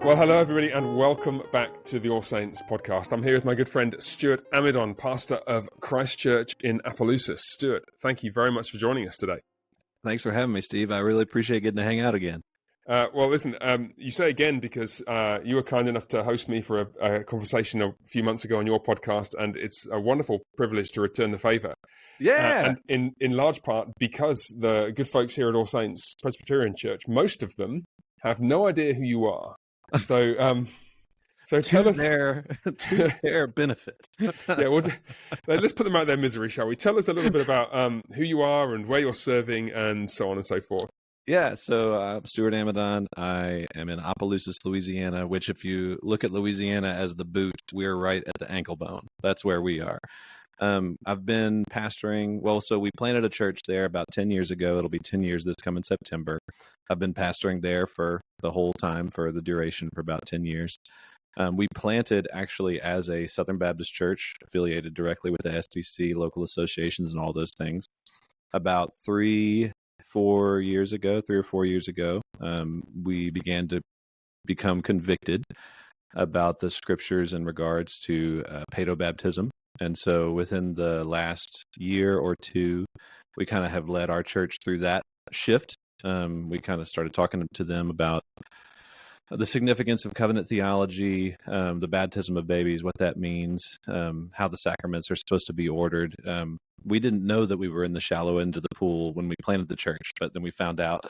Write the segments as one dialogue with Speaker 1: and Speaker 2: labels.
Speaker 1: Well, hello everybody and welcome back to the All Saints podcast. I'm here with my good friend Stuart Amidon, pastor of Christ Church in Opelousas. Stuart, thank you very much for joining us today.
Speaker 2: Thanks for having me, Steve. I really appreciate getting to hang out again.
Speaker 1: Well, listen, you say again because you were kind enough to host me for a conversation a few months ago on your podcast, and it's a wonderful privilege to return the favor.
Speaker 2: Yeah.
Speaker 1: And in large part because the good folks here at All Saints Presbyterian Church, most of them have no idea who you are. So tell us
Speaker 2: to their benefit.
Speaker 1: Yeah, well, let's put them out of their misery, shall we? Tell us a little bit about who you are and where you're serving and so on and so forth.
Speaker 2: Yeah, so I'm Stuart Amidon. I am in Opelousas, Louisiana, which if you look at Louisiana as the boot, we're right at the ankle bone. That's where we are. I've been pastoring. Well, so we planted a church there about 10 years ago. It'll be 10 years this coming September. I've been pastoring there for the whole time, for the duration, for about 10 years. We planted actually as a Southern Baptist church affiliated directly with the SBC, local associations, and all those things. About 3 or 4 years ago, we began to become convicted about the scriptures in regards to paedobaptism. And so within the last year or two, we kind of have led our church through that shift. We kind of started talking to them about the significance of covenant theology, the baptism of babies, what that means, how the sacraments are supposed to be ordered. We didn't know that we were in the shallow end of the pool when we planted the church, but then we found out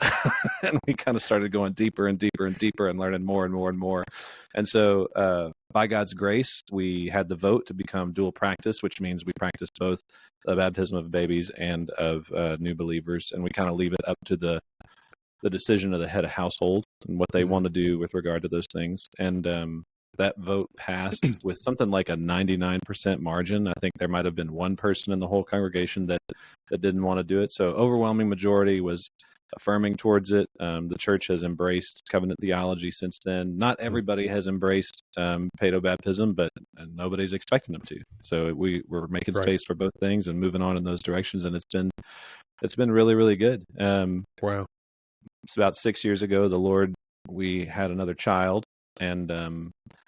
Speaker 2: and we kind of started going deeper and deeper and deeper and learning more and more and more. And so by God's grace, we had the vote to become dual practice, which means we practice both the baptism of babies and of new believers. And we kind of leave it up to the decision of the head of household and what they want to do with regard to those things. And that vote passed with something like a 99% margin. I think there might have been one person in the whole congregation that didn't want to do it. So overwhelming majority was affirming towards it. The church has embraced covenant theology since then. Not everybody has embraced paedobaptism, but nobody's expecting them to. So we're making space for both things and moving on in those directions. And it's been really, really good.
Speaker 1: Wow.
Speaker 2: It's about 6 years ago, we had another child. And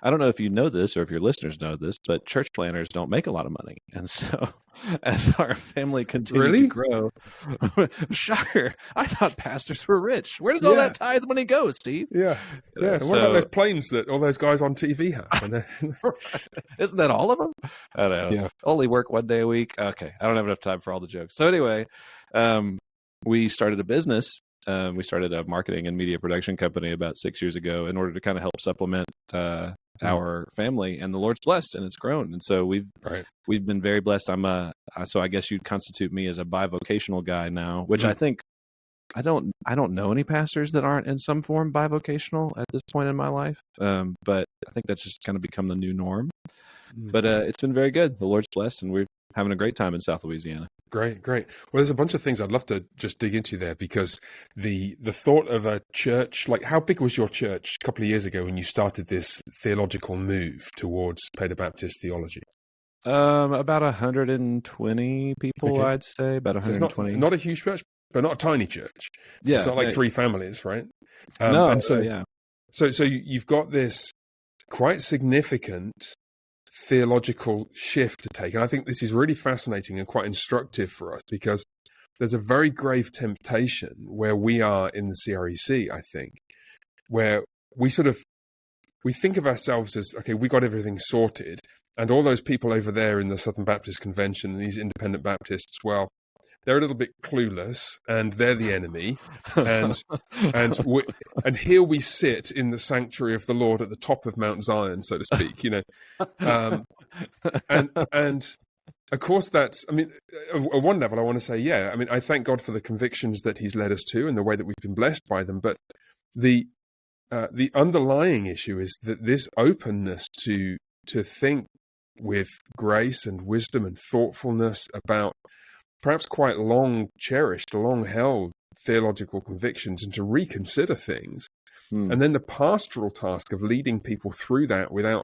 Speaker 2: I don't know if you know this or if your listeners know this, but church planners don't make a lot of money. And so as our family continued to grow, shocker, I thought pastors were rich. Where does all that tithe money go, Steve?
Speaker 1: Yeah. Yeah. What about those planes that all those guys on TV have?
Speaker 2: Isn't that all of them? I don't know. Yeah. Only work one day a week. Okay. I don't have enough time for all the jokes. So anyway, we started a business. We started a marketing and media production company about 6 years ago in order to kind of help supplement our family, and the Lord's blessed and it's grown. And so we've been very blessed. So I guess you'd constitute me as a bivocational guy now, which I think I don't know any pastors that aren't in some form bivocational at this point in my life. But I think that's just kind of become the new norm. But it's been very good. The Lord's blessed, and we're having a great time in South Louisiana.
Speaker 1: Great. Well, there's a bunch of things I'd love to just dig into there, because the thought of a church, like how big was your church a couple of years ago when you started this theological move towards paedobaptist theology?
Speaker 2: About 120 people, I'd say, about 120.
Speaker 1: So not a huge church, but not a tiny church.
Speaker 2: Yeah,
Speaker 1: it's not like 3 families, right?
Speaker 2: No,
Speaker 1: and so,
Speaker 2: yeah.
Speaker 1: So you've got this quite significant theological shift to take. And I think this is really fascinating and quite instructive for us, because there's a very grave temptation where we are in the CREC, I think, where we think of ourselves as, okay, we got everything sorted. And all those people over there in the Southern Baptist Convention, these independent Baptists, well, they're a little bit clueless, and they're the enemy, and here we sit in the sanctuary of the Lord at the top of Mount Zion, so to speak, and of course that's, I mean, at one level I want to say, yeah, I mean, I thank God for the convictions that He's led us to and the way that we've been blessed by them, but the underlying issue is that this openness to think with grace and wisdom and thoughtfulness about perhaps quite long-cherished, long-held theological convictions, and to reconsider things. And then the pastoral task of leading people through that without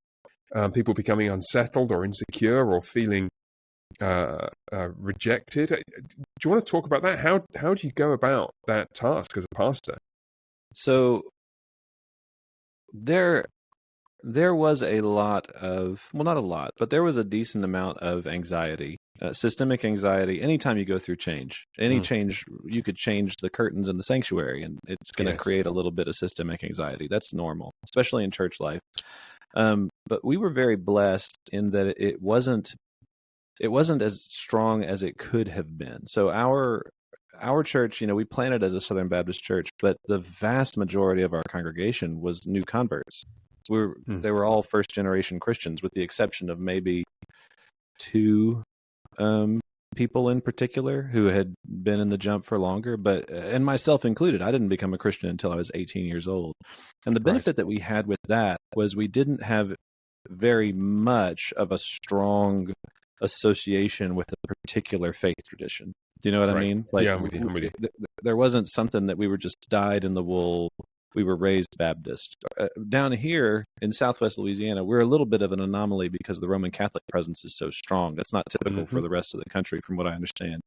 Speaker 1: people becoming unsettled or insecure or feeling rejected. Do you want to talk about that? How do you go about that task as a pastor?
Speaker 2: So there there was a lot of, well, not a lot, but there was a decent amount of anxiety, systemic anxiety. Anytime you go through change, any change, you could change the curtains in the sanctuary, and it's going to create a little bit of systemic anxiety. That's normal, especially in church life. But we were very blessed in that it wasn't as strong as it could have been. So our church, we planted as a Southern Baptist church, but the vast majority of our congregation was new converts. They were all first generation Christians, with the exception of maybe two people in particular who had been in the jump for longer, and myself included. I didn't become a Christian until I was 18 years old. And the benefit that we had with that was we didn't have very much of a strong association with a particular faith tradition. Do you know what I mean? Like,
Speaker 1: yeah, I'm with you.
Speaker 2: There wasn't something that we were just dyed in the wool. We were raised Baptist. Down here in Southwest Louisiana, we're a little bit of an anomaly because the Roman Catholic presence is so strong. That's not typical for the rest of the country, from what I understand.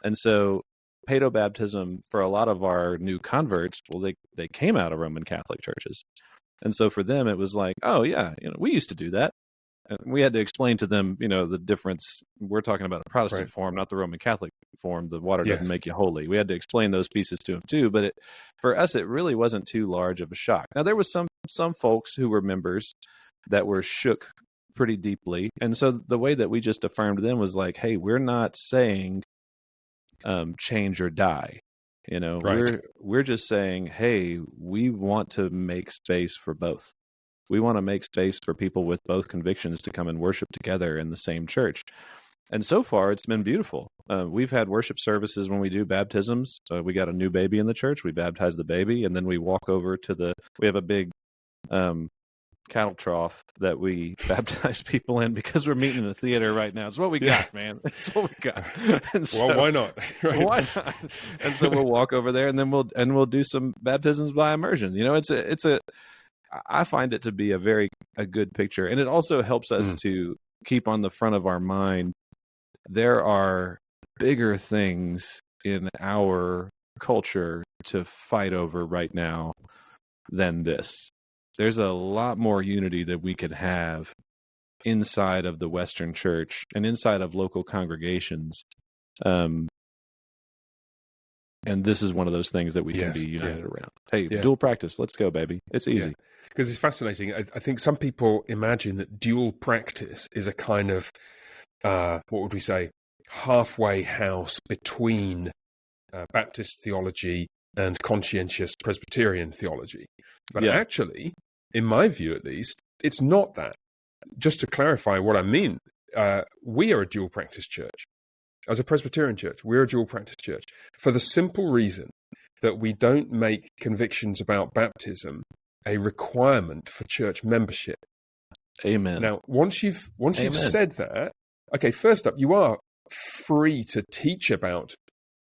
Speaker 2: And so paedobaptism, for a lot of our new converts, well, they came out of Roman Catholic churches. And so for them, it was like, oh, yeah, we used to do that. And we had to explain to them, the difference. We're talking about a Protestant form, not the Roman Catholic form. The water doesn't make you holy. We had to explain those pieces to them too. But for us, it really wasn't too large of a shock. Now, there was some folks who were members that were shook pretty deeply. And so the way that we just affirmed them was like, hey, we're not saying change or die. We're just saying, hey, we want to make space for both. We want to make space for people with both convictions to come and worship together in the same church. And so far, it's been beautiful. We've had worship services when we do baptisms. We got a new baby in the church. We baptize the baby, and then we walk over we have a big cattle trough that we baptize people in because we're meeting in a theater right now. It's what we got, man. It's what we got.
Speaker 1: Well, why not? Right.
Speaker 2: Why not? And so we'll walk over there, and then we'll do some baptisms by immersion. I find it to be a good picture, and it also helps us to keep on the front of our mind. There are bigger things in our culture to fight over right now than this. There's a lot more unity that we could have inside of the Western church and inside of local congregations. And this is one of those things that we can be united around. Hey, dual practice. Let's go, baby. It's easy.
Speaker 1: Because it's fascinating. I think some people imagine that dual practice is a kind of, what would we say, halfway house between Baptist theology and conscientious Presbyterian theology. But actually, in my view at least, it's not that. Just to clarify what I mean, we are a dual practice church. As a Presbyterian church, we're a dual practice church for the simple reason that we don't make convictions about baptism a requirement for church membership.
Speaker 2: Amen.
Speaker 1: Now, once you've said that, okay, first up, you are free to teach about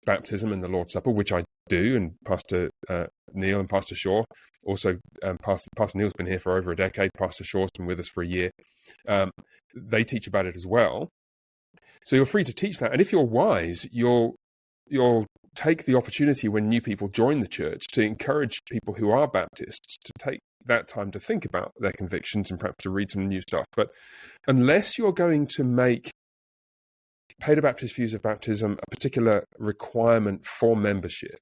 Speaker 1: baptism and the Lord's Supper, which I do, and Pastor Neil and Pastor Shaw. Also, Pastor Neil's been here for over a decade. Pastor Shaw's been with us for a year. They teach about it as well. So you're free to teach that. And if you're wise, you'll take the opportunity when new people join the church to encourage people who are Baptists to take that time to think about their convictions and perhaps to read some new stuff. But unless you're going to make paedobaptist views of baptism a particular requirement for membership,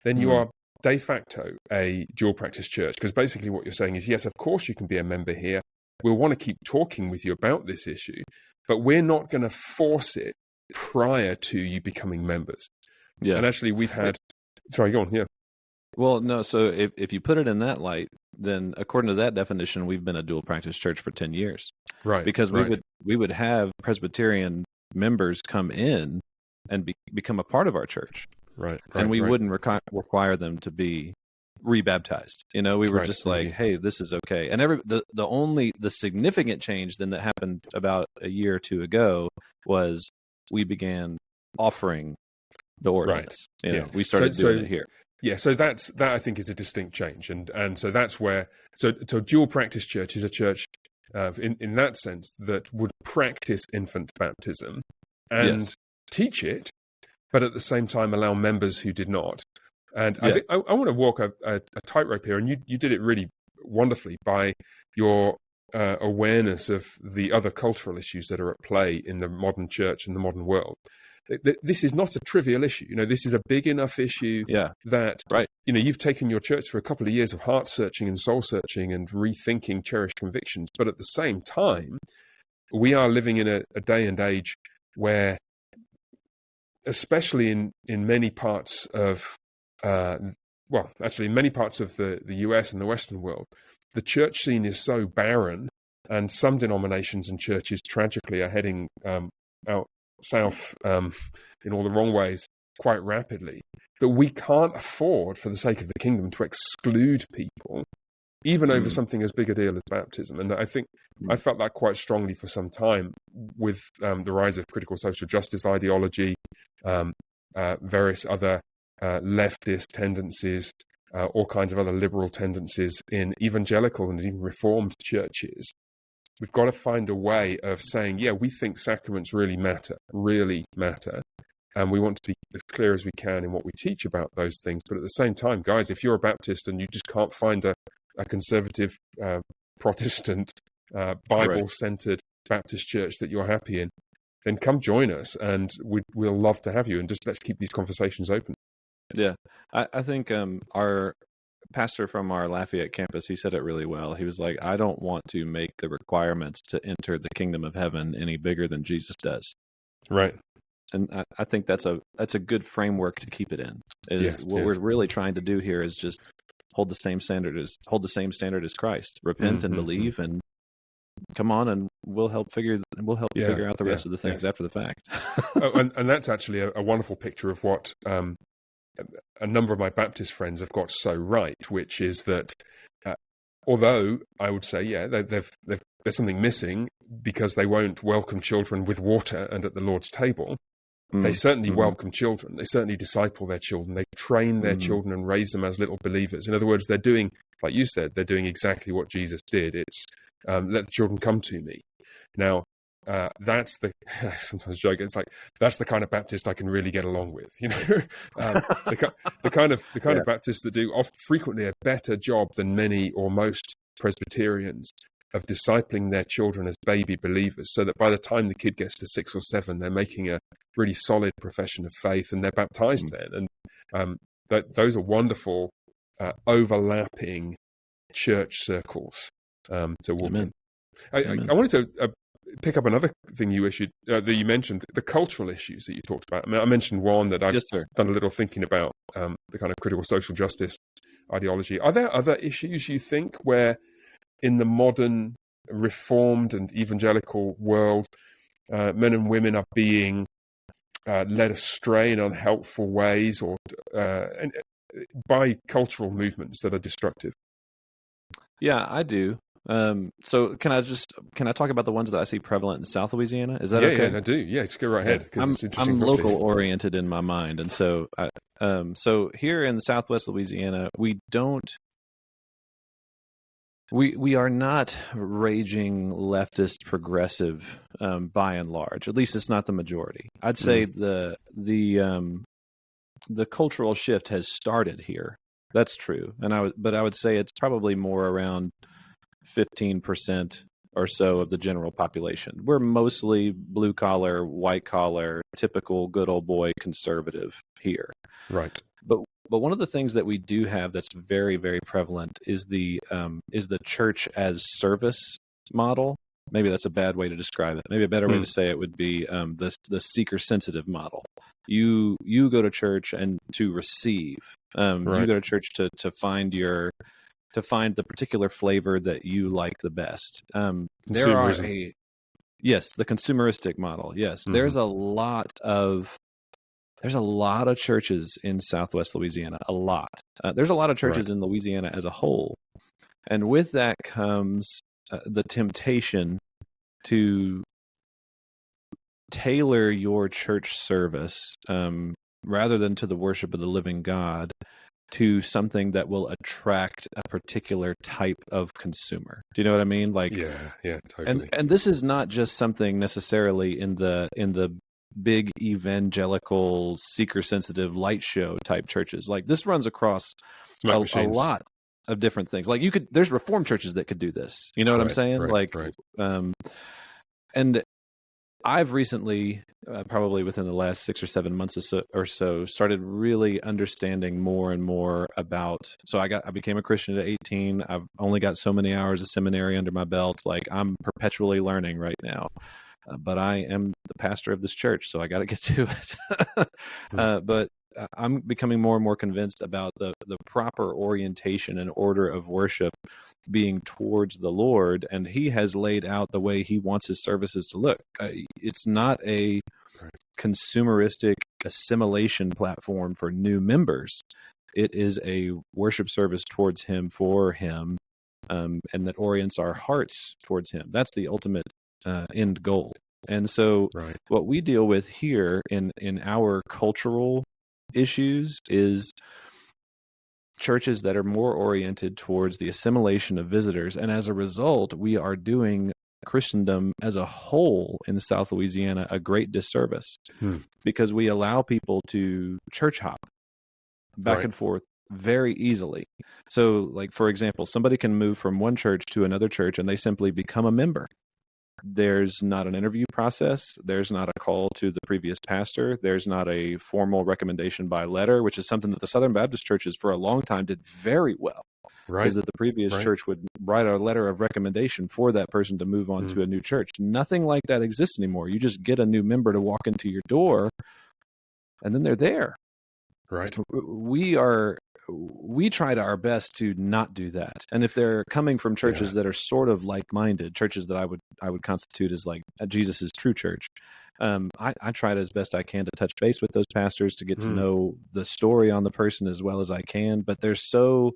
Speaker 1: then you are de facto a dual practice church. Because basically what you're saying is, yes, of course you can be a member here. We'll want to keep talking with you about this issue, but we're not going to force it prior to you becoming members. Yeah. And actually we've had, sorry, go on, yeah.
Speaker 2: Well, no, so if you put it in that light, then according to that definition, we've been a dual practice church for 10 years.
Speaker 1: Right.
Speaker 2: Because we would have Presbyterian members come in and become a part of our church.
Speaker 1: Right.
Speaker 2: And we wouldn't require them to be rebaptized. We were just like, hey, this is okay. And the significant change then that happened about a year or two ago was we began offering the ordinance. We started doing it here.
Speaker 1: Yeah, so that I think is a distinct change, and so that's where so dual practice church is a church in that sense that would practice infant baptism and teach it, but at the same time allow members who did not. And I think I want to walk a tightrope here, and you did it really wonderfully by your awareness of the other cultural issues that are at play in the modern church and the modern world. This is not a trivial issue. This is a big enough issue that,
Speaker 2: right.
Speaker 1: You've taken your church for a couple of years of heart searching and soul searching and rethinking cherished convictions. But at the same time, we are living in a day and age where, especially in many parts of, in many parts of the US and the Western world, the church scene is so barren, and some denominations and churches tragically are heading out south in all the wrong ways quite rapidly, that we can't afford, for the sake of the kingdom, to exclude people, even over something as big a deal as baptism. And I think I felt that quite strongly for some time with the rise of critical social justice ideology, various other leftist tendencies, all kinds of other liberal tendencies in evangelical and even reformed churches. We've got to find a way of saying, yeah, we think sacraments really matter, and we want to be as clear as we can in what we teach about those things. But at the same time, guys, if you're a Baptist and you just can't find a conservative Protestant Bible-centered Baptist church that you're happy in, then come join us, and we'll love to have you. And just let's keep these conversations open.
Speaker 2: Yeah, I think our pastor from our Lafayette campus, he said it really well. He was like, I don't want to make the requirements to enter the kingdom of heaven any bigger than Jesus does.
Speaker 1: Right.
Speaker 2: And I think that's a good framework to keep it in. We're really trying to do here is just hold the same standard as Christ. Repent and believe, and come on, and we'll help you figure out the rest of the things after the fact.
Speaker 1: and that's actually a wonderful picture of what a number of my Baptist friends have got so right, which is that although I would say, there's something missing because they won't welcome children with water and at the Lord's table, they certainly welcome children. They certainly disciple their children. They train their children and raise them as little believers. In other words, they're doing, like you said, they're doing exactly what Jesus did. It's let the children come to me. Now, that's sometimes joke. It's like that's the kind of Baptist I can really get along with. The kind of Baptists that do frequently a better job than many or most Presbyterians of discipling their children as baby believers, so that by the time the kid gets to 6 or 7, they're making a really solid profession of faith and they're baptized then. And those are wonderful overlapping church circles to walk in. I wanted to pick up another thing that you mentioned, the cultural issues that you talked about. I mentioned one that I've done a little thinking about, the kind of critical social justice ideology. Are there other issues you think where in the modern reformed and evangelical world, men and women are being led astray in unhelpful ways or by cultural movements that are destructive?
Speaker 2: Yeah, I do. So can I talk about the ones that I see prevalent in South Louisiana? Is that okay?
Speaker 1: Yeah, I do. Yeah, just go right ahead.
Speaker 2: I'm local oriented in my mind, and so so here in Southwest Louisiana, we are not raging leftist progressive by and large. At least it's not the majority. I'd say the cultural shift has started here. That's true, but I would say it's probably more around 15% or so of the general population. We're mostly blue collar, white collar, typical good old boy conservative here.
Speaker 1: Right.
Speaker 2: But one of the things that we do have that's very, very prevalent is the church as service model. Maybe that's a bad way to describe it. Maybe a better way to say it would be the seeker sensitive model. You go to church and to receive. You go to church to find the particular flavor that you like the best. The consumeristic model. Yes, there's a lot of churches in Southwest Louisiana. There's a lot of churches in Louisiana as a whole, and with that comes the temptation to tailor your church service rather than to the worship of the living God, to something that will attract a particular type of consumer. Do you know what I mean? Like,
Speaker 1: yeah, totally.
Speaker 2: And this is not just something necessarily in the big evangelical seeker sensitive light show type churches. Like this runs across a lot. of different things. Like there's Reformed churches that could do this. You know what I'm saying?
Speaker 1: Right.
Speaker 2: And I've recently, probably within the last 6 or 7 months or so, started really understanding more and more about. So I became a Christian at 18. I've only got so many hours of seminary under my belt. Like, I'm perpetually learning right now. But I am the pastor of this church, so I got to get to it. But I'm becoming more and more convinced about the proper orientation and order of worship being towards the Lord, and He has laid out the way He wants His services to look. It's not a consumeristic assimilation platform for new members. It is a worship service towards Him, for Him, and that orients our hearts towards Him. That's the ultimate end goal. And so what we deal with here in our cultural issues is churches that are more oriented towards the assimilation of visitors. And as a result, we are doing Christendom as a whole in South Louisiana a great disservice because we allow people to church hop back and forth very easily. So, like, for example, somebody can move from one church to another church and they simply become a member. There's not an interview process. There's not a call to the previous pastor. There's not a formal recommendation by letter, which is something that the Southern Baptist churches for a long time did very well. Is that the previous church would write a letter of recommendation for that person to move on to a new church. Nothing like that exists anymore. You just get a new member to walk into your door, and then they're there.
Speaker 1: Right.
Speaker 2: We tried our best to not do that. And if they're coming from churches that are sort of like-minded, churches that I would constitute as like Jesus's true church, I tried as best I can to touch base with those pastors to get to know the story on the person as well as I can. But there's not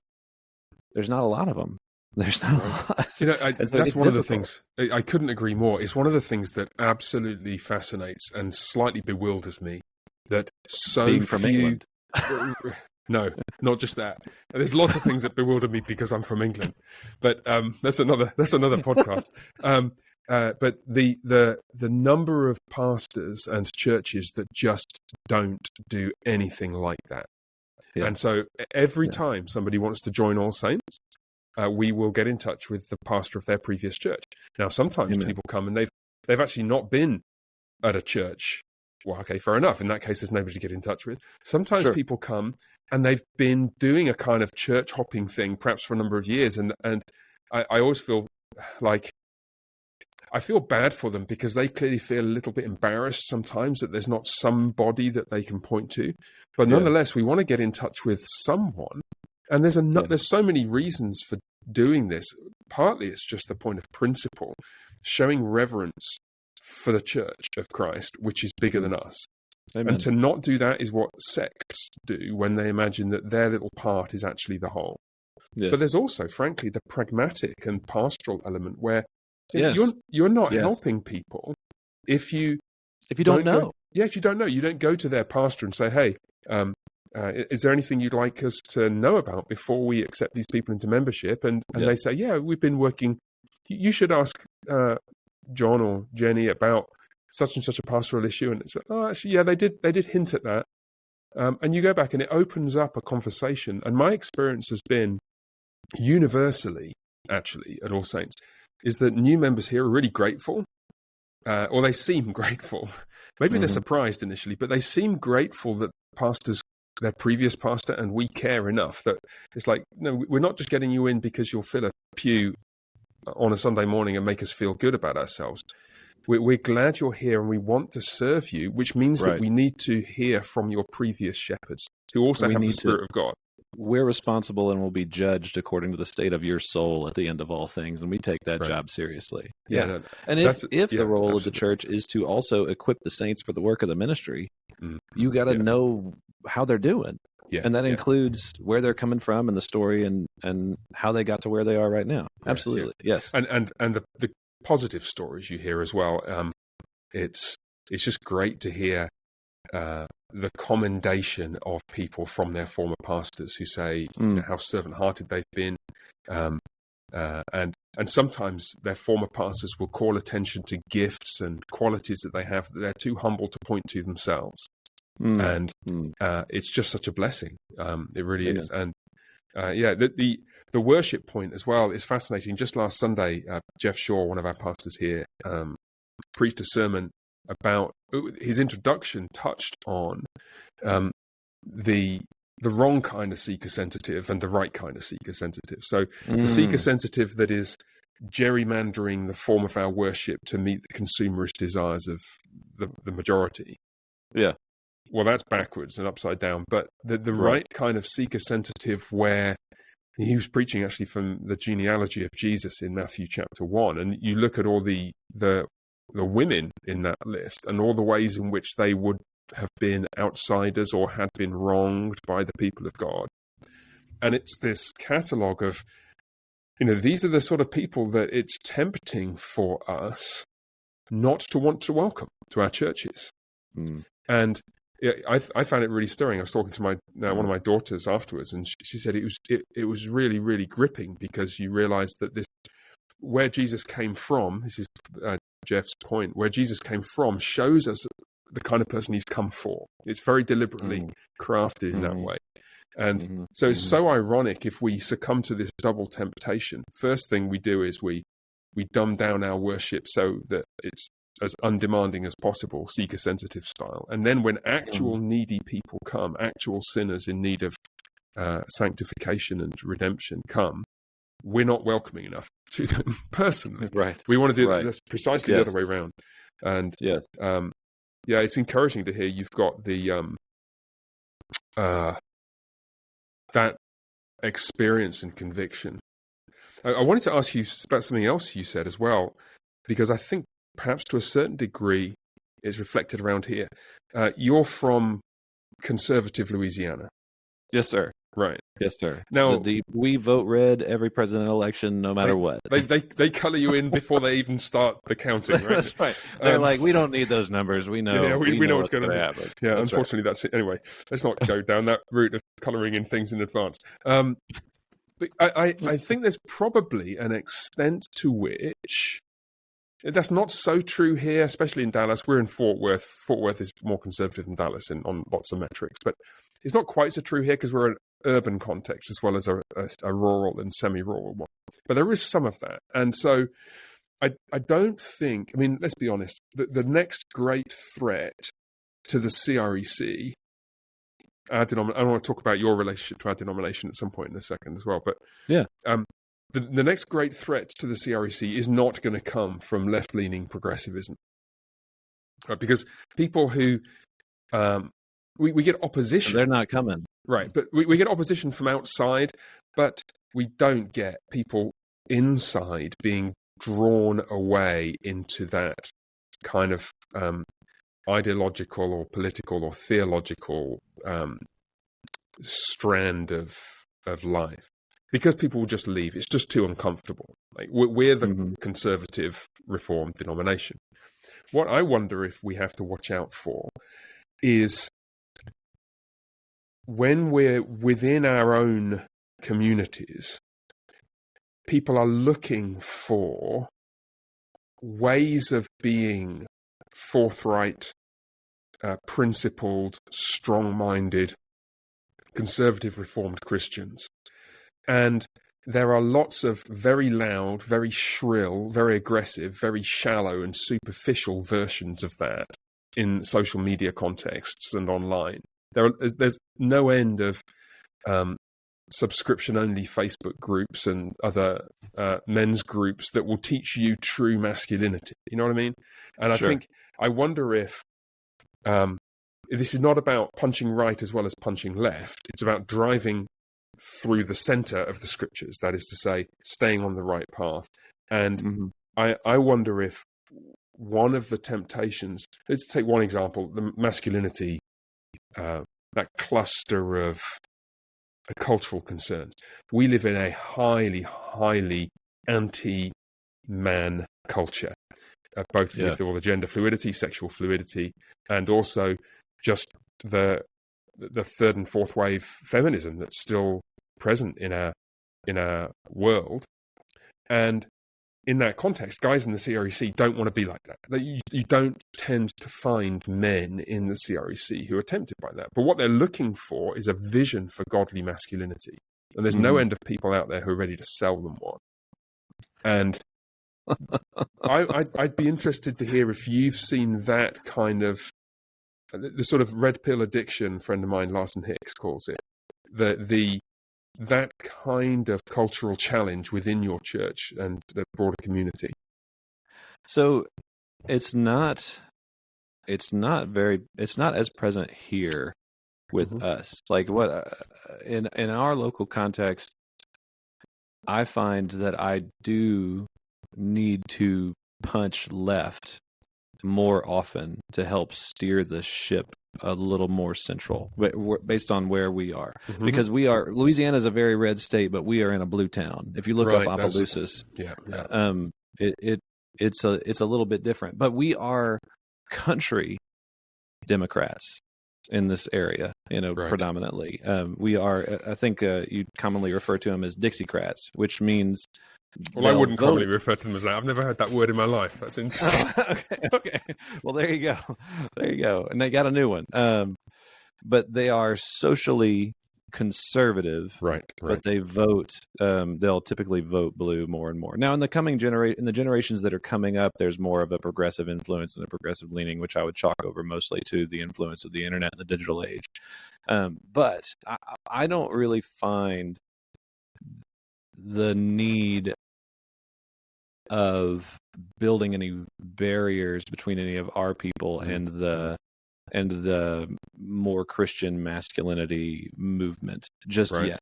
Speaker 2: a lot of them. There's not a lot.
Speaker 1: You know, that's one of the things. I couldn't agree more. It's one of the things that absolutely fascinates and slightly bewilders me. That so
Speaker 2: being from England.
Speaker 1: No, not just that. There's lots of things that bewilder me because I'm from England, but that's another podcast. But the number of pastors and churches that just don't do anything like that, and so every time somebody wants to join All Saints, we will get in touch with the pastor of their previous church. Now, sometimes people come and they've actually not been at a church. Well, okay, fair enough. In that case, there's nobody to get in touch with. Sometimes people come and they've been doing a kind of church hopping thing, perhaps for a number of years. And I always feel like I feel bad for them because they clearly feel a little bit embarrassed sometimes that there's not somebody that they can point to. But nonetheless, we want to get in touch with someone. And there's so many reasons for doing this. Partly it's just the point of principle, showing reverence for the Church of Christ, which is bigger than us. Amen. And to not do that is what sects do when they imagine that their little part is actually the whole. Yes. But there's also, frankly, the pragmatic and pastoral element where you're not helping people if you don't know. If you don't know, you don't go to their pastor and say, hey, is there anything you'd like us to know about before we accept these people into membership? And they say, yeah, we've been working. You should ask John or Jenny about such and such a pastoral issue. And it's like, oh, actually, yeah, they did hint at that. And you go back and it opens up a conversation. And my experience has been universally, actually, at All Saints, is that new members here are really grateful, or they seem grateful. Maybe they're surprised initially, but they seem grateful that pastors, their previous pastor, and we care enough that it's like, no, we're not just getting you in because you'll fill a pew on a Sunday morning and make us feel good about ourselves. We're glad you're here and we want to serve you, which means that we need to hear from your previous shepherds who also have the Spirit of God.
Speaker 2: We're responsible and will be judged according to the state of your soul at the end of all things, and we take that job seriously. And if the role of the church is to also equip the saints for the work of the ministry, you got to know how they're doing. And that includes where they're coming from and the story and how they got to where they are right now. Absolutely. Yes.
Speaker 1: And the positive stories you hear as well. It's just great to hear the commendation of people from their former pastors who say how servant-hearted they've been. And sometimes their former pastors will call attention to gifts and qualities that they have that they're too humble to point to themselves. And it's just such a blessing. It really is. And the worship point as well is fascinating. Just last Sunday, Jeff Shaw, one of our pastors here, preached a sermon about his introduction touched on the wrong kind of seeker sensitive and the right kind of seeker sensitive. So the seeker sensitive that is gerrymandering the form of our worship to meet the consumerist desires of the majority.
Speaker 2: Yeah.
Speaker 1: Well, that's backwards and upside down. But the right kind of seeker sensitive, where he was preaching actually from the genealogy of Jesus in Matthew chapter 1, and you look at all the women in that list and all the ways in which they would have been outsiders or had been wronged by the people of God. And it's this catalogue of, these are the sort of people that it's tempting for us not to want to welcome to our churches. And I found it really stirring. I was talking to one of my daughters afterwards, and she said it was really, really gripping, because you realize that where Jesus came from, this is Jeff's point, where Jesus came from shows us the kind of person he's come for. It's very deliberately crafted in that way. And so it's so ironic if we succumb to this double temptation. First thing we do is we dumb down our worship so that it's as undemanding as possible, seeker-sensitive style. And then when actual needy people come, actual sinners in need of sanctification and redemption come, we're not welcoming enough to them personally.
Speaker 2: Right.
Speaker 1: We want to do that's precisely the other way around. And it's encouraging to hear you've got the that experience and conviction. I wanted to ask you about something else you said as well, because I think perhaps to a certain degree is reflected around here. You're from conservative Louisiana.
Speaker 2: Yes, sir.
Speaker 1: Right.
Speaker 2: Yes, sir.
Speaker 1: Now,
Speaker 2: we vote red every presidential election, no matter what.
Speaker 1: They color you in before they even start the counting, right?
Speaker 2: That's right. They're like, we don't need those numbers. We know.
Speaker 1: Yeah, we know what's going to
Speaker 2: happen.
Speaker 1: Yeah, unfortunately, that's it. Anyway, let's not go down that route of coloring in things in advance. But I think there's probably an extent to which that's not so true here, especially in Dallas. We're in Fort Worth. Fort Worth is more conservative than Dallas on lots of metrics, but it's not quite so true here because we're an urban context as well as a rural and semi-rural one. But there is some of that. And so I don't think, let's be honest, the next great threat to the CREC, I want to talk about your relationship to our denomination at some point in a second as well, but the next great threat to the CREC is not going to come from left-leaning progressivism. Right? Because people who, we get opposition.
Speaker 2: They're not coming.
Speaker 1: Right, but we get opposition from outside, but we don't get people inside being drawn away into that kind of ideological or political or theological strand of life. Because people will just leave. It's just too uncomfortable. Like we're the conservative reformed denomination. What I wonder if we have to watch out for is when we're within our own communities, people are looking for ways of being forthright, principled, strong-minded, conservative reformed Christians. And there are lots of very loud, very shrill, very aggressive, very shallow and superficial versions of that in social media contexts and online. There's no end of subscription-only Facebook groups and other men's groups that will teach you true masculinity. You know what I mean? And I wonder if this is not about punching right as well as punching left. It's about driving through the center of the scriptures, that is to say, staying on the right path. And I wonder if one of the temptations, let's take one example, the masculinity, that cluster of cultural concerns. We live in a highly, highly anti-man culture, both with all the gender fluidity, sexual fluidity, and also just the third and fourth wave feminism that's still present in our world. And in that context, guys in the CREC don't want to be like that. You don't tend to find men in the CREC who are tempted by that. But what they're looking for is a vision for godly masculinity. and there's no end of people out there who are ready to sell them one. And I'd be interested to hear if you've seen that kind of the sort of red pill addiction. A friend of mine, Larson Hicks, calls it that kind of cultural challenge within your church and the broader community.
Speaker 2: So it's not as present here with us. Like what in our local context, I find that I do need to punch left more often to help steer the ship a little more central based on where we are. Because Louisiana is a very red state, but we are in a blue town. If you look up Opelousas, it's a little bit different, but we are country Democrats in this area, predominantly. We are, I think you commonly refer to them as Dixiecrats, which means...
Speaker 1: Well, I wouldn't commonly refer to them as that. I've never heard that word in my life. That's interesting.
Speaker 2: Okay. Well, there you go. And they got a new one. But they are socially conservative,
Speaker 1: right?
Speaker 2: But they vote. They'll typically vote blue more and more. Now, in the generations that are coming up, there's more of a progressive influence and a progressive leaning, which I would chalk over mostly to the influence of the internet and the digital age. But I don't really find the need of building any barriers between any of our people and the more Christian masculinity movement just yet.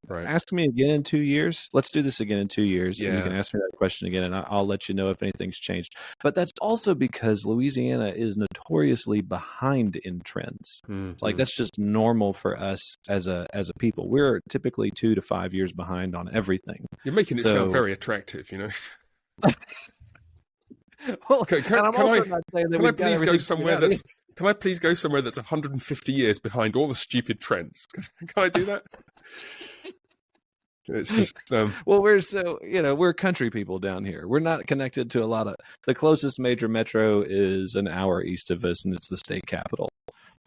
Speaker 1: Right.
Speaker 2: Ask me again in 2 years. Let's do this again in 2 years.
Speaker 1: Yeah.
Speaker 2: And you can ask me that question again, and I'll let you know if anything's changed. But that's also because Louisiana is notoriously behind in trends. Like that's just normal for us as a people. We're typically 2 to 5 years behind on everything.
Speaker 1: You're making it sound very attractive,
Speaker 2: Well,
Speaker 1: okay, can I please go somewhere that's 150 years behind all the stupid trends? Can I do that? It's just
Speaker 2: well, we're country people down here. We're not connected to a lot of the closest major metro is an hour east of us, and it's the state capital.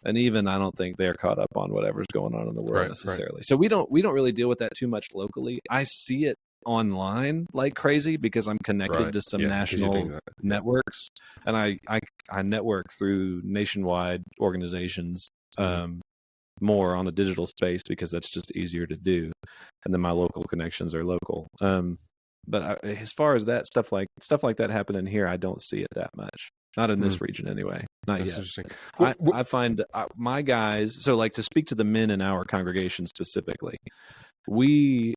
Speaker 2: And even I don't think they're caught up on whatever's going on in the world necessarily. Right. So we don't really deal with that too much locally. I see it online like crazy because I'm connected to some national networks, and I network through nationwide organizations more on the digital space because that's just easier to do, and then my local connections are local. But as far as that stuff like that happening here, I don't see it that much. Not in this region anyway. Not
Speaker 1: That's
Speaker 2: yet. I find my guys, so like to speak to the men in our congregation specifically, we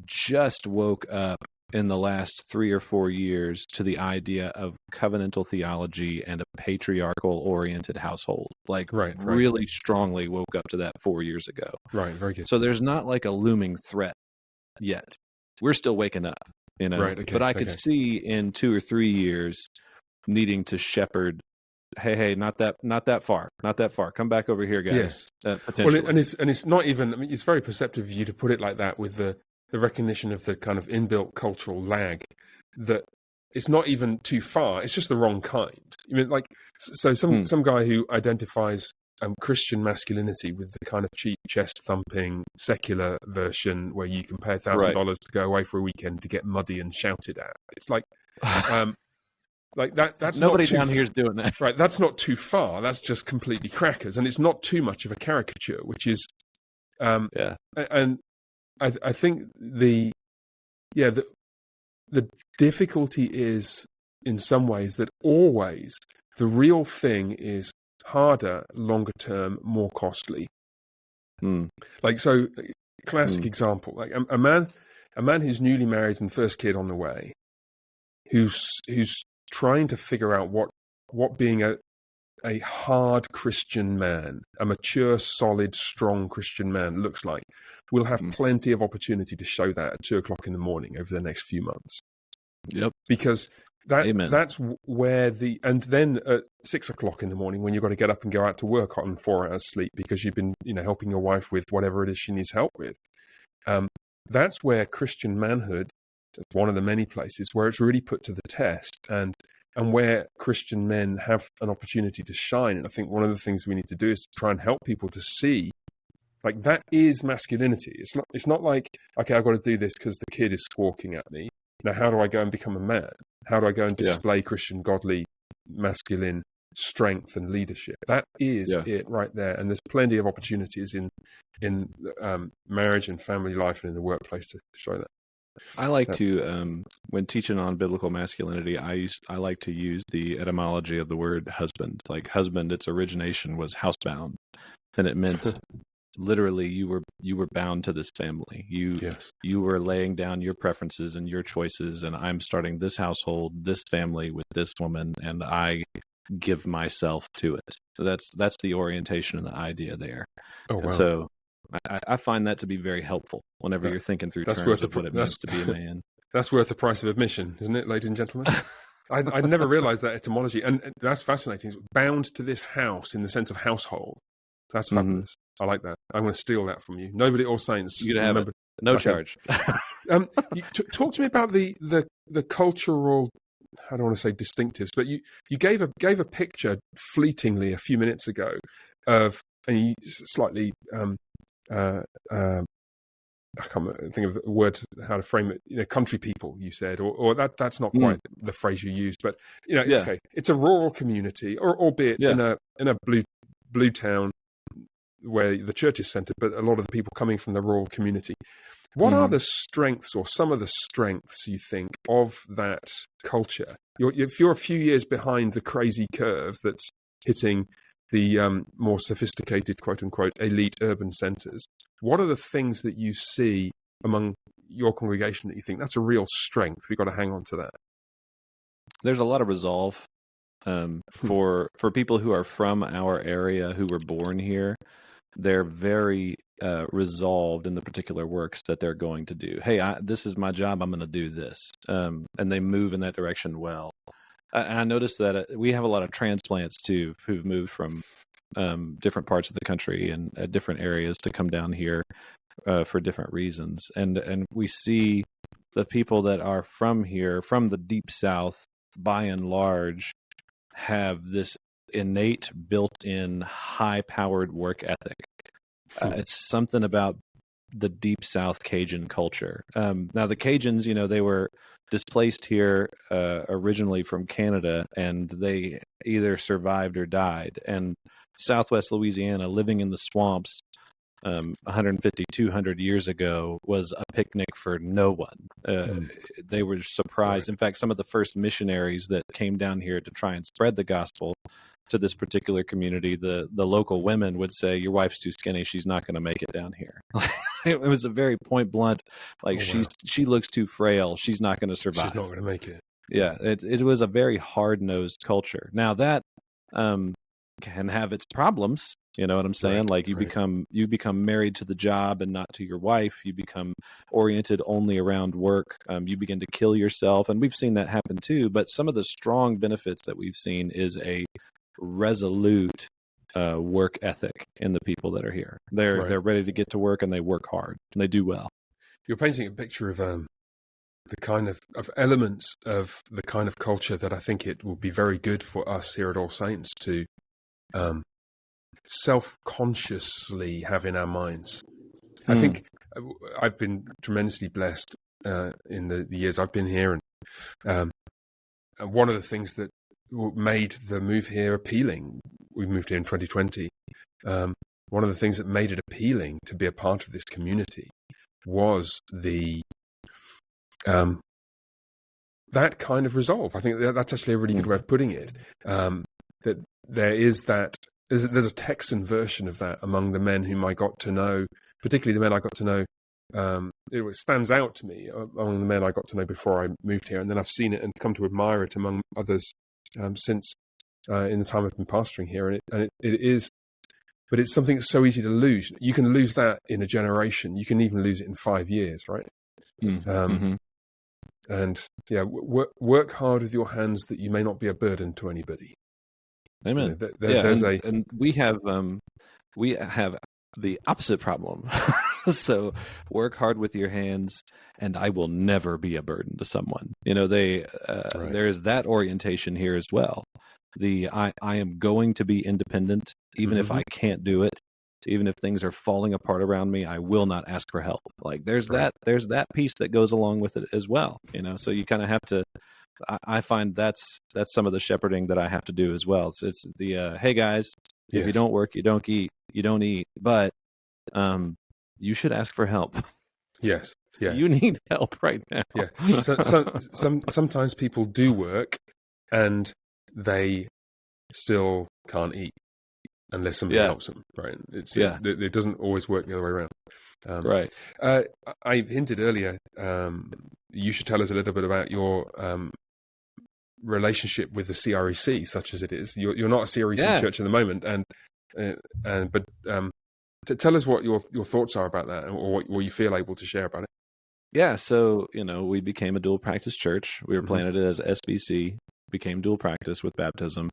Speaker 2: just woke up in the last 3 or 4 years to the idea of covenantal theology and a patriarchal oriented household. Really strongly woke up to that 4 years ago.
Speaker 1: Right. Very good.
Speaker 2: So there's not like a looming threat yet. We're still waking up,
Speaker 1: Right. Okay.
Speaker 2: But I could see in 2 or 3 years needing to shepherd. Hey, not that far. Come back over here, guys.
Speaker 1: Yes.
Speaker 2: Potentially.
Speaker 1: Well, and it's not even. I mean, it's very perceptive of you to put it like that with the recognition of the kind of inbuilt cultural lag, that it's not even too far. It's just the wrong kind. I mean, like, so some guy who identifies Christian masculinity with the kind of cheap chest thumping secular version where you can pay $1,000 to go away for a weekend to get muddy and shouted at. It's like, like that. That's
Speaker 2: nobody
Speaker 1: not
Speaker 2: down here is doing that.
Speaker 1: Right. That's not too far. That's just completely crackers, and it's not too much of a caricature, which is, and I think the difficulty is in some ways that always the real thing is harder, longer term, more costly. Like, so classic example, like a man who's newly married and first kid on the way, who's trying to figure out what being a hard Christian man, a mature, solid, strong Christian man looks like, will have plenty of opportunity to show that at 2:00 in the morning over the next few months.
Speaker 2: Yep.
Speaker 1: Because that's where and then at 6:00 in the morning when you've got to get up and go out to work on 4 hours sleep because you've been, helping your wife with whatever it is she needs help with. That's where Christian manhood is one of the many places where it's really put to the test and where Christian men have an opportunity to shine. And I think one of the things we need to do is to try and help people to see Like that is masculinity. It's not like, okay, I've got to do this because the kid is squawking at me. Now, how do I go and become a man? How do I go and display Christian, godly, masculine strength and leadership? That is it right there. And there's plenty of opportunities in marriage and family life and in the workplace to show that.
Speaker 2: I like to, when teaching on biblical masculinity, I like to use the etymology of the word husband. Like husband, its origination was housebound, and it meant literally you were bound to this family. You were laying down your preferences and your choices, and I'm starting this household, this family with this woman, and I give myself to it. So that's the orientation and the idea there.
Speaker 1: Oh, wow.
Speaker 2: And so I find that to be very helpful whenever you're thinking through terms of what it means to be a man.
Speaker 1: That's worth the price of admission, isn't it, ladies and gentlemen? I never realized that etymology, and that's fascinating. It's bound to this house in the sense of household. That's fabulous. I like that. I'm going to steal that from you. Nobody at All Saints.
Speaker 2: You can have it. No charge.
Speaker 1: Talk to me about the cultural, I don't want to say distinctives, but you gave a picture fleetingly a few minutes ago of, and you slightly I can't think of the word, how to frame it. Country people, you said, or that's not quite the phrase you used, but okay, it's a rural community, or albeit in a blue town where the church is centered, but a lot of the people coming from the rural community. What are the strengths, or some of the strengths, you think, of that culture? If you're a few years behind the crazy curve that's hitting the more sophisticated, quote unquote, elite urban centers, what are the things that you see among your congregation that you think that's a real strength? We've got to hang on to that.
Speaker 2: There's a lot of resolve for people who are from our area, who were born here. They're very resolved in the particular works that they're going to do. Hey, this is my job. I'm going to do this. And they move in that direction well. I noticed that we have a lot of transplants too, who've moved from different parts of the country and different areas to come down here for different reasons. And we see the people that are from here, from the deep South, by and large, have this innate, built-in, high-powered work ethic. It's something about the deep South Cajun culture. Now, the Cajuns, they were displaced here originally from Canada, and they either survived or died. And Southwest Louisiana, living in the swamps 150, 200 years ago, was a picnic for no one. They were surprised. In fact, some of the first missionaries that came down here to try and spread the gospel to this particular community, the local women would say, your wife's too skinny, she's not going to make it down here. It was a very point blunt, she looks too frail, she's not going to survive.
Speaker 1: She's not going to make it.
Speaker 2: Yeah, it was a very hard-nosed culture. Now that can have its problems, you know what I'm saying?
Speaker 1: Right,
Speaker 2: you become married to the job and not to your wife. You become oriented only around work. You begin to kill yourself, and we've seen that happen too. But some of the strong benefits that we've seen is a resolute work ethic in the people that are here. They're ready to get to work, and they work hard, and they do well.
Speaker 1: You're painting a picture of the kind of elements of the kind of culture that I think it will be very good for us here at All Saints to self-consciously have in our minds. I think I've been tremendously blessed in the years I've been here, and one of the things that made the move here appealing, we moved here in 2020, one of the things that made it appealing to be a part of this community was that kind of resolve. I think that's actually a really good way of putting it. That there's a Texan version of that among the men whom I got to know, particularly the men I got to know. It stands out to me among the men I got to know before I moved here, and then I've seen it and come to admire it among others since in the time I've been pastoring here. And it is, but it's something that's so easy to lose. You can lose that in a generation. You can even lose it in 5 years, right? And work hard with your hands that you may not be a burden to anybody.
Speaker 2: Amen. And we have the opposite problem. So work hard with your hands, and I will never be a burden to someone. There is that orientation here as well. I am going to be independent, even if I can't do it. even if things are falling apart around me, I will not ask for help. Like there's
Speaker 1: Right.
Speaker 2: that piece that goes along with it as well, so you kind of have to, I find that's some of the shepherding that I have to do as well. It's the, hey guys, if you
Speaker 1: Yes.
Speaker 2: don't work, you don't eat, but, you should ask for help.
Speaker 1: Yes. Yeah.
Speaker 2: You need help right now.
Speaker 1: Yeah. Sometimes people do work and they still can't eat unless somebody helps them, right? It doesn't always work the other way around.
Speaker 2: Right.
Speaker 1: I hinted earlier, you should tell us a little bit about your relationship with the CREC, such as it is. You're not a CREC church at the moment, but tell us what your thoughts are about that, or what you feel able to share about it.
Speaker 2: Yeah, so we became a dual practice church. We were planted as SBC, became dual practice with baptism,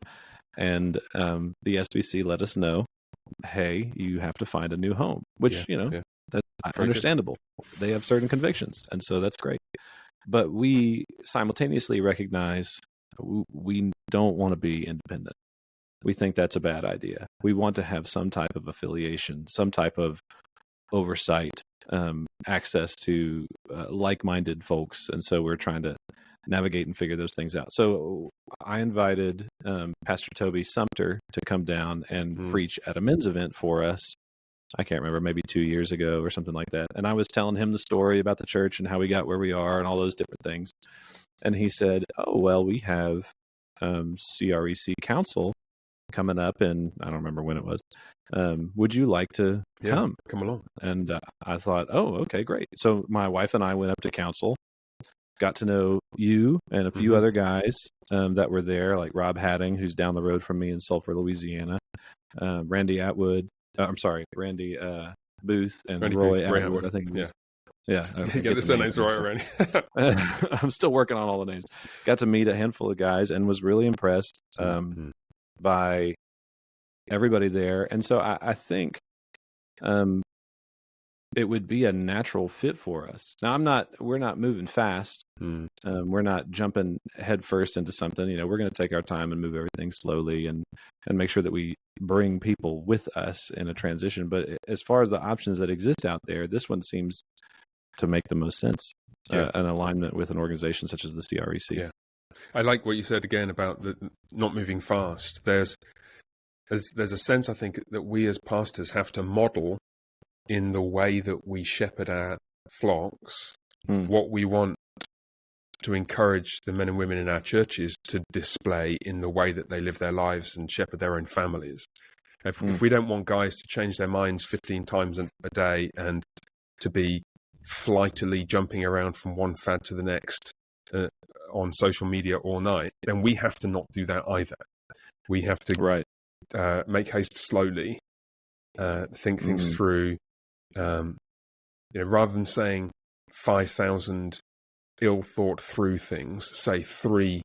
Speaker 2: and the SBC let us know, hey, you have to find a new home, which that's understandable. Good. They have certain convictions, and so that's great. But we simultaneously recognize we don't want to be independent. We think that's a bad idea. We want to have some type of affiliation, some type of oversight, access to like-minded folks, and so we're trying to navigate and figure those things out. So I invited Pastor Toby Sumter to come down and preach at a men's event for us. I can't remember, maybe 2 years ago or something like that. And I was telling him the story about the church and how we got where we are and all those different things. And he said, "Oh, well, we have CREC Council coming up, and I don't remember when it was. Would you like to come
Speaker 1: along?" And
Speaker 2: I thought, oh, okay, great. So my wife and I went up to council, got to know you and a few other guys that were there, like Rob Hadding, who's down the road from me in Sulphur, Louisiana, Randy Booth, and
Speaker 1: Randy
Speaker 2: Roy
Speaker 1: Booth,
Speaker 2: Atwood, I think. Yeah.
Speaker 1: You get the surnames right, Randy.
Speaker 2: I'm still working on all the names. Got to meet a handful of guys and was really impressed by everybody there. And so I think it would be a natural fit for us. Now we're not moving fast. We're not jumping head first into something. We're going to take our time and move everything slowly and make sure that we bring people with us in a transition. But as far as the options that exist out there, this one seems to make the most sense, an alignment with an organization such as the CREC.
Speaker 1: Yeah. I like what you said again about the not moving fast. There's a sense, I think, that we as pastors have to model in the way that we shepherd our flocks what we want to encourage the men and women in our churches to display in the way that they live their lives and shepherd their own families. If we don't want guys to change their minds 15 times a day and to be flightily jumping around from one fad to the next on social media all night, then we have to not do that either. We have to make haste slowly, think things through. Rather than saying 5,000 ill thought through things, say 3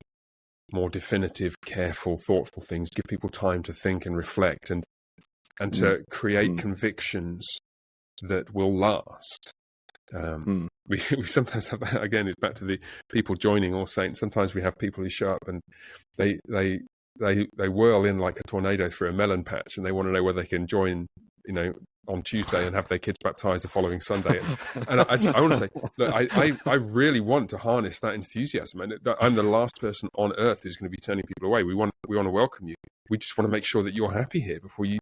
Speaker 1: more definitive, careful, thoughtful things. Give people time to think and reflect, and to create convictions that will last. We sometimes have that, again, it's back to the people joining All Saints. Sometimes we have people who show up and they whirl in like a tornado through a melon patch, and they want to know whether they can join, on Tuesday and have their kids baptized the following Sunday. And I want to say, look, I really want to harness that enthusiasm. And I'm the last person on earth who's going to be turning people away. We want to welcome you. We just want to make sure that you're happy here before you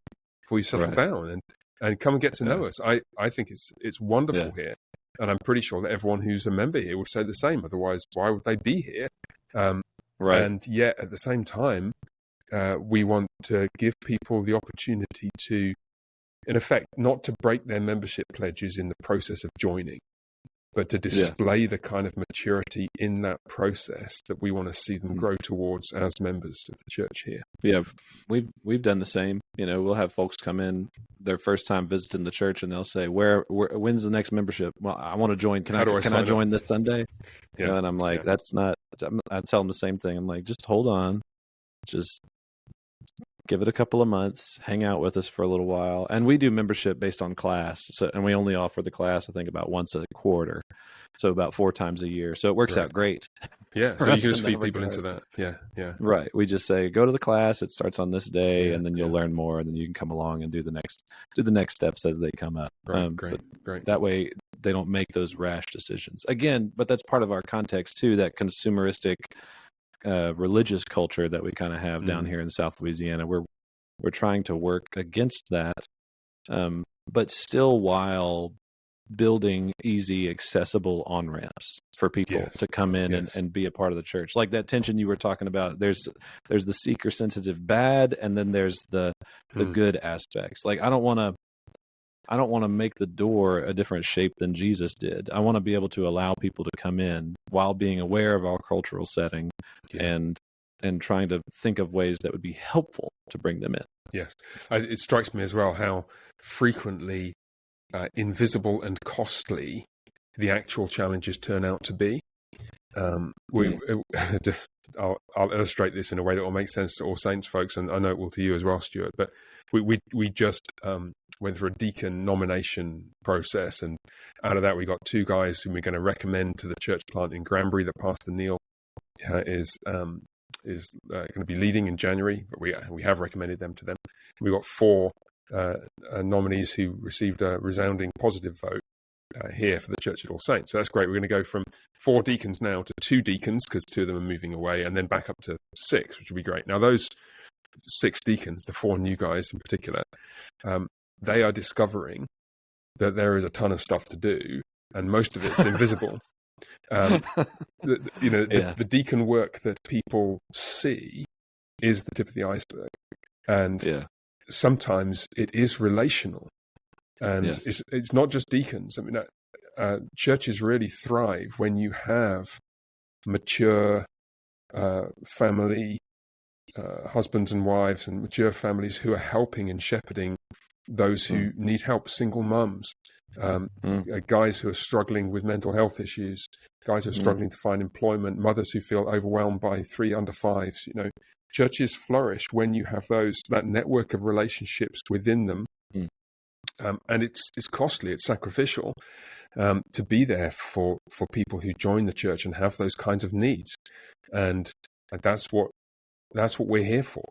Speaker 1: settle down and come and get to know us. I think it's wonderful here. And I'm pretty sure that everyone who's a member here would say the same. Otherwise, why would they be here? And yet, at the same time, we want to give people the opportunity to, in effect, not to break their membership pledges in the process of joining, but to display the kind of maturity in that process that we want to see them grow towards as members of the church here.
Speaker 2: Yeah, we've done the same. We'll have folks come in their first time visiting the church, and they'll say, when's the next membership? Well, I want to join. Can I join this Sunday? And I'm like, that's not. I tell them the same thing. I'm like, just hold on, just give it a couple of months, hang out with us for a little while. And we do membership based on class. And we only offer the class, I think, about once a quarter. So about 4 times a year. So it works out great.
Speaker 1: Yeah.
Speaker 2: for
Speaker 1: So you
Speaker 2: us
Speaker 1: can
Speaker 2: in
Speaker 1: just
Speaker 2: that
Speaker 1: feed people into
Speaker 2: regard.
Speaker 1: that. Yeah. Yeah.
Speaker 2: Right. We just say, go to the class. It starts on this day,
Speaker 1: Yeah.
Speaker 2: and then you'll
Speaker 1: Yeah.
Speaker 2: learn more, and then you can come along and do the next steps as they come up.
Speaker 1: Right.
Speaker 2: But
Speaker 1: Great.
Speaker 2: that way, they don't make those rash decisions. Again, but that's part of our context too. That consumeristic religious culture that we kind of have down here in South Louisiana. We're trying to work against that, but still while building easy, accessible on-ramps for people
Speaker 1: Yes.
Speaker 2: to come in
Speaker 1: Yes.
Speaker 2: and be a part of the church. Like that tension you were talking about, there's the seeker-sensitive bad, and then there's the good aspects. Like I don't want to make the door a different shape than Jesus did. I want to be able to allow people to come in while being aware of our cultural setting and trying to think of ways that would be helpful to bring them in.
Speaker 1: Yes. It strikes me as well how frequently invisible and costly the actual challenges turn out to be. I'll illustrate this in a way that will make sense to All Saints folks, and I know it will to you as well, Stuart. But we just went through a deacon nomination process, and out of that we got 2 guys whom we're going to recommend to the church plant in Granbury that Pastor Neil is going to be leading in January. But we have recommended them to them. We got 4 nominees who received a resounding positive vote here for the Church at All Saints. So that's great. We're going to go from 4 deacons now to 2 deacons because 2 of them are moving away, and then back up to 6, which will be great. Now those 6 deacons, the 4 new guys in particular, they are discovering that there is a ton of stuff to do, and most of it's invisible. The deacon work that people see is the tip of the iceberg, and sometimes it is relational, and it's not just deacons. I mean, churches really thrive when you have mature family husbands and wives, and mature families who are helping and shepherding those who need help, single mums, guys who are struggling with mental health issues, guys who are struggling to find employment, mothers who feel overwhelmed by 3 under 5s. Churches flourish when you have that network of relationships within them, and it's costly, it's sacrificial to be there for people who join the church and have those kinds of needs, and that's what we're here for.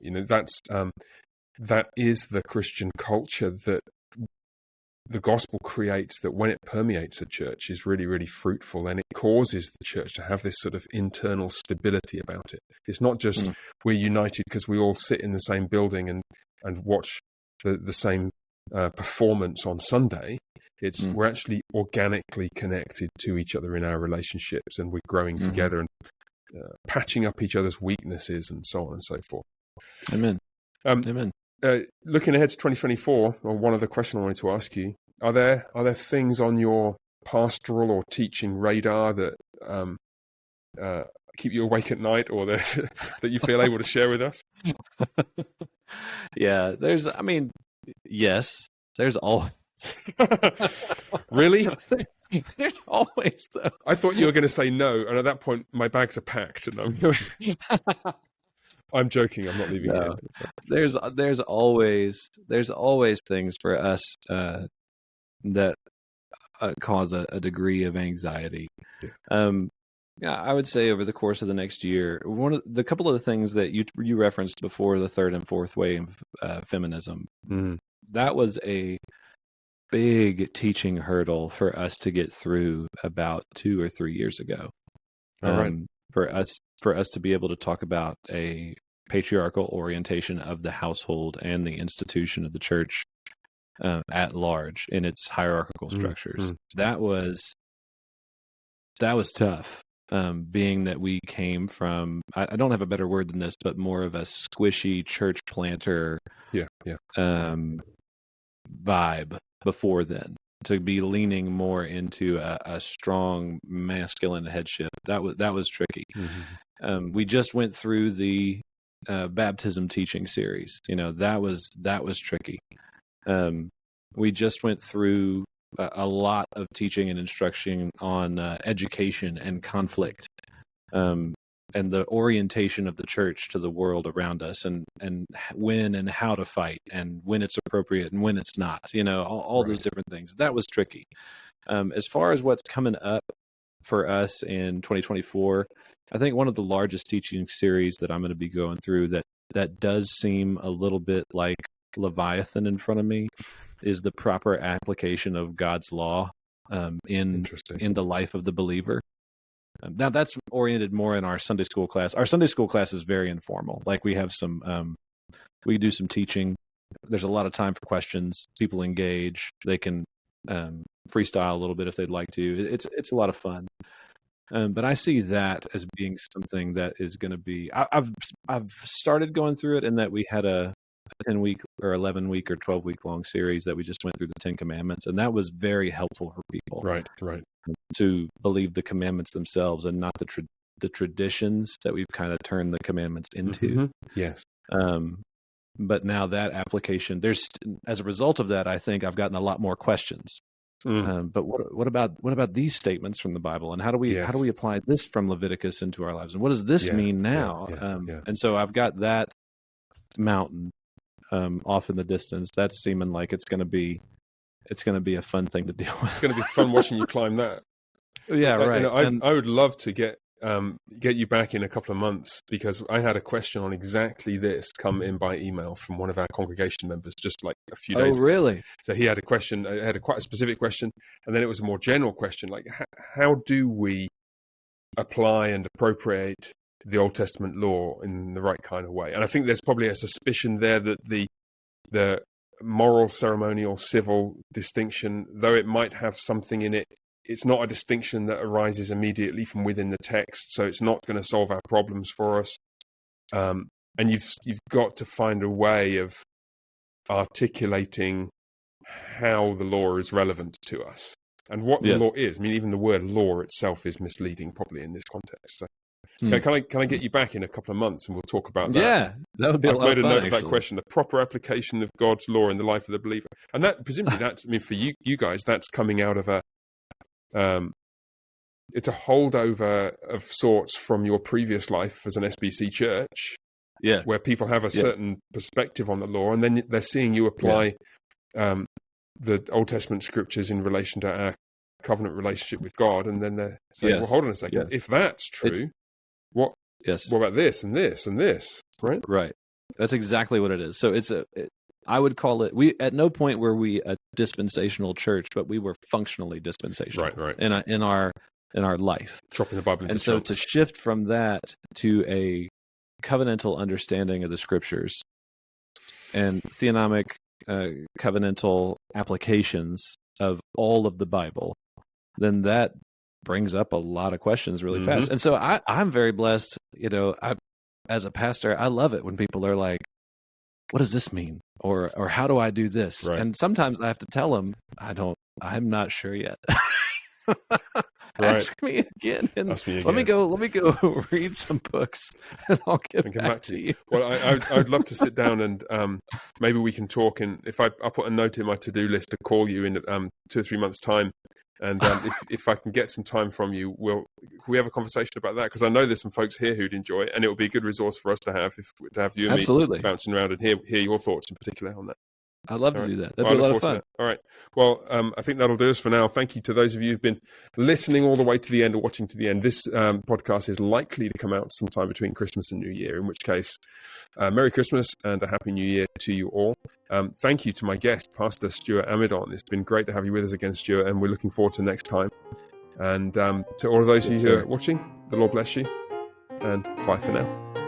Speaker 1: That is the Christian culture that the gospel creates, that when it permeates a church is really, really fruitful, and it causes the church to have this sort of internal stability about it. It's not just we're united because we all sit in the same building and watch the same performance on Sunday. It's we're actually organically connected to each other in our relationships, and we're growing together and patching up each other's weaknesses and so on and so forth.
Speaker 2: Amen. Amen.
Speaker 1: Looking ahead to 2024, or one other question I wanted to ask you: Are there things on your pastoral or teaching radar that keep you awake at night, or that you feel able to share with us?
Speaker 2: Yeah, yes, there's always.
Speaker 1: Really?
Speaker 2: There's always, though.
Speaker 1: I thought you were going to say no, and at that point, my bags are packed, and I'm joking. I'm not leaving here.
Speaker 2: There's always things for us that cause a degree of anxiety. I would say over the course of the next year, one of the couple of the things that you referenced before, the 3rd and 4th wave feminism, that was a big teaching hurdle for us to get through about 2 or 3 years ago. For us to be able to talk about a patriarchal orientation of the household and the institution of the church at large in its hierarchical structures. That was tough. Being that we came from, I don't have a better word than this, but more of a squishy church planter vibe before then, to be leaning more into a strong masculine headship. That was tricky. We just went through the baptism teaching series. That was tricky. We just went through a lot of teaching and instruction on education and conflict, and the orientation of the church to the world around us, and when and how to fight, and when it's appropriate and when it's not. All those different things. That was tricky. As far as what's coming up, for us in 2024. I think one of the largest teaching series that I'm going to be going through that does seem a little bit like Leviathan in front of me is the proper application of God's law in the life of the believer. Now that's oriented more in our Sunday school class. Our Sunday school class is very informal. Like we have we do some teaching. There's a lot of time for questions. People engage. They can freestyle a little bit if they'd like to. It's a lot of fun. But I see that as being something that is going to be. I've started going through it in that we had a 10-week or 11-week or 12-week long series that we just went through the 10 Commandments, and that was very helpful for people.
Speaker 1: Right.
Speaker 2: To believe the commandments themselves and not the traditions that we've kind of turned the commandments into.
Speaker 1: Mm-hmm. Yes.
Speaker 2: But now that application, as a result of that, I think I've gotten a lot more questions. But what about these statements from the Bible, and how do we apply this from Leviticus into our lives, and what does this mean now? And so I've got that mountain off in the distance. That's seeming like it's going to be a fun thing to deal with.
Speaker 1: It's going to be fun watching you climb that.
Speaker 2: Yeah, right.
Speaker 1: I would love to get you back in a couple of months, because I had a question on exactly this come in by email from one of our congregation members just like a few days ago.
Speaker 2: Really?
Speaker 1: So he had a question, quite a specific question, and then it was a more general question, like how do we apply and appropriate the Old Testament law in the right kind of way? And I think there's probably a suspicion there that the moral, ceremonial, civil distinction, though it might have something in it, it's not a distinction that arises immediately from within the text, so it's not going to solve our problems for us. And you've got to find a way of articulating how the law is relevant to us and what the law is. I mean, even the word law itself is misleading, probably in this context. So, can I get you back in a couple of months and we'll talk about that?
Speaker 2: Yeah, that would be a lot of fun.
Speaker 1: I've made a note
Speaker 2: actually.
Speaker 1: of that question: the proper application of God's law in the life of the believer, and that presumably for you guys, that's coming out of it's a holdover of sorts from your previous life as an SBC church, where people have a certain perspective on the law, and then they're seeing you apply the Old Testament scriptures in relation to our covenant relationship with God, and then they're saying, well, hold on a second, if that's true, what about this and this and this, right?
Speaker 2: Right. That's exactly what it is. So I would call it, at no point were we a dispensational church, but we were functionally dispensational.
Speaker 1: Right.
Speaker 2: In our life.
Speaker 1: Chopping the Bible into
Speaker 2: and so
Speaker 1: chunks.
Speaker 2: To shift from that to a covenantal understanding of the scriptures and theonomic covenantal applications of all of the Bible, then that brings up a lot of questions really fast. And so I'm very blessed, as a pastor, I love it when people are like, what does this mean? Or how do I do this?
Speaker 1: Right.
Speaker 2: And sometimes I have to tell them, I'm not sure yet.
Speaker 1: Right.
Speaker 2: Ask me again.
Speaker 1: Ask me again.
Speaker 2: Let me go read some books, and I'll get back to you.
Speaker 1: Well, I'd love to sit down and maybe we can talk. And if I'll put a note in my to-do list to call you in 2 or 3 months' time, and if I can get some time from you, we have a conversation about that, because I know there's some folks here who'd enjoy it, and it would be a good resource for us to have you and me bouncing around and hear your thoughts in particular on that.
Speaker 2: I'd love to do that. That'd be a lot of fun.
Speaker 1: All right. Well, I think that'll do us for now. Thank you to those of you who've been listening all the way to the end or watching to the end. This podcast is likely to come out sometime between Christmas and New Year, in which case, Merry Christmas and a Happy New Year to you all. Thank you to my guest, Pastor Stuart Amidon. It's been great to have you with us again, Stuart, and we're looking forward to next time. And to all of those of you who are watching, the Lord bless you, and bye for now.